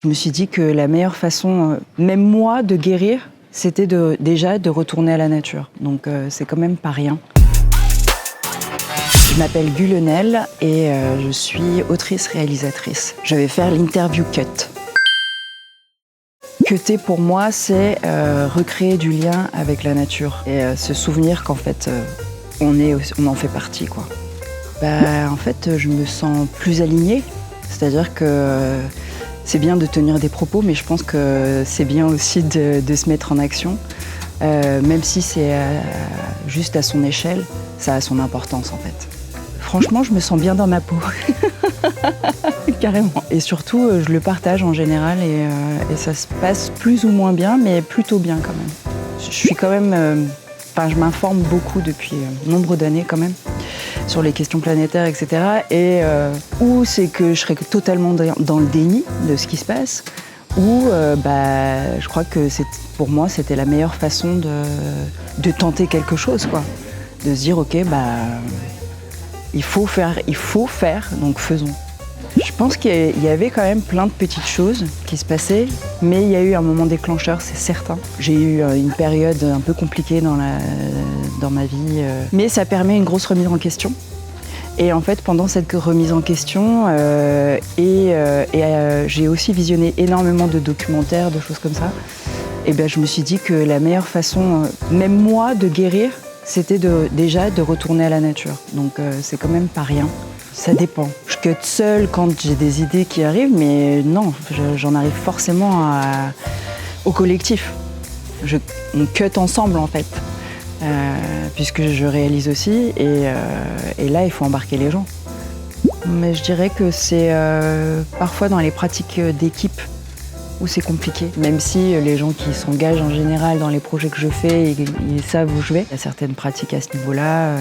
Je me suis dit que la meilleure façon, même moi, de guérir, c'était déjà de retourner à la nature. Donc c'est quand même pas rien. Je m'appelle Gulenel et je suis autrice-réalisatrice. Je vais faire l'interview cut. Cutter pour moi, c'est recréer du lien avec la nature et se souvenir qu'en fait, on en fait partie, quoi. En fait, je me sens plus alignée, c'est-à-dire que c'est bien de tenir des propos, mais je pense que c'est bien aussi de se mettre en action. Même si c'est juste à son échelle, ça a son importance en fait. Franchement, je me sens bien dans ma peau, carrément. Et surtout, je le partage en général et ça se passe plus ou moins bien, mais plutôt bien quand même. Je suis quand même, je m'informe beaucoup depuis nombre d'années quand même sur les questions planétaires, etc. Et ou c'est que je serais totalement dans le déni de ce qui se passe, ou je crois que pour moi c'était la meilleure façon de tenter quelque chose, quoi. De se dire ok, il faut faire, donc faisons. Je pense qu'il y avait quand même plein de petites choses qui se passaient, mais il y a eu un moment déclencheur, c'est certain. J'ai eu une période un peu compliquée dans ma vie, mais ça permet une grosse remise en question. Et en fait, pendant cette remise en question, j'ai aussi visionné énormément de documentaires, de choses comme ça. Et je me suis dit que la meilleure façon, même moi, de guérir, c'était déjà de retourner à la nature. Donc c'est quand même pas rien. Ça dépend. Je cut seule quand j'ai des idées qui arrivent, mais non, j'en arrive forcément au collectif. On cut ensemble en fait, puisque je réalise aussi, et là il faut embarquer les gens. Mais je dirais que c'est parfois dans les pratiques d'équipe où c'est compliqué, même si les gens qui s'engagent en général dans les projets que je fais, ils savent où je vais. Il y a certaines pratiques à ce niveau-là,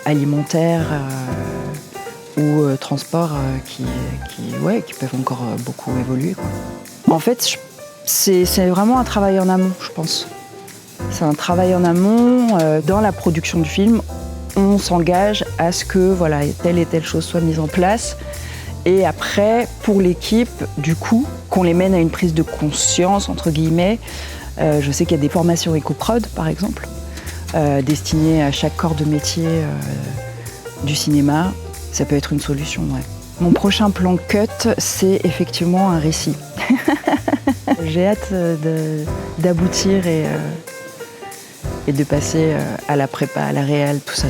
alimentaires ou transport qui peuvent encore beaucoup évoluer, quoi. En fait, c'est vraiment un travail en amont, je pense. C'est un travail en amont. Dans la production du film, on s'engage à ce que telle et telle chose soit mise en place. Et après, pour l'équipe, du coup, qu'on les mène à une prise de conscience, entre guillemets. Je sais qu'il y a des formations éco-prod, par exemple, destinées à chaque corps de métier du cinéma. Ça peut être une solution, ouais. Mon prochain plan cut, c'est effectivement un récit. J'ai hâte d'aboutir et de passer à la prépa, à la réal, tout ça.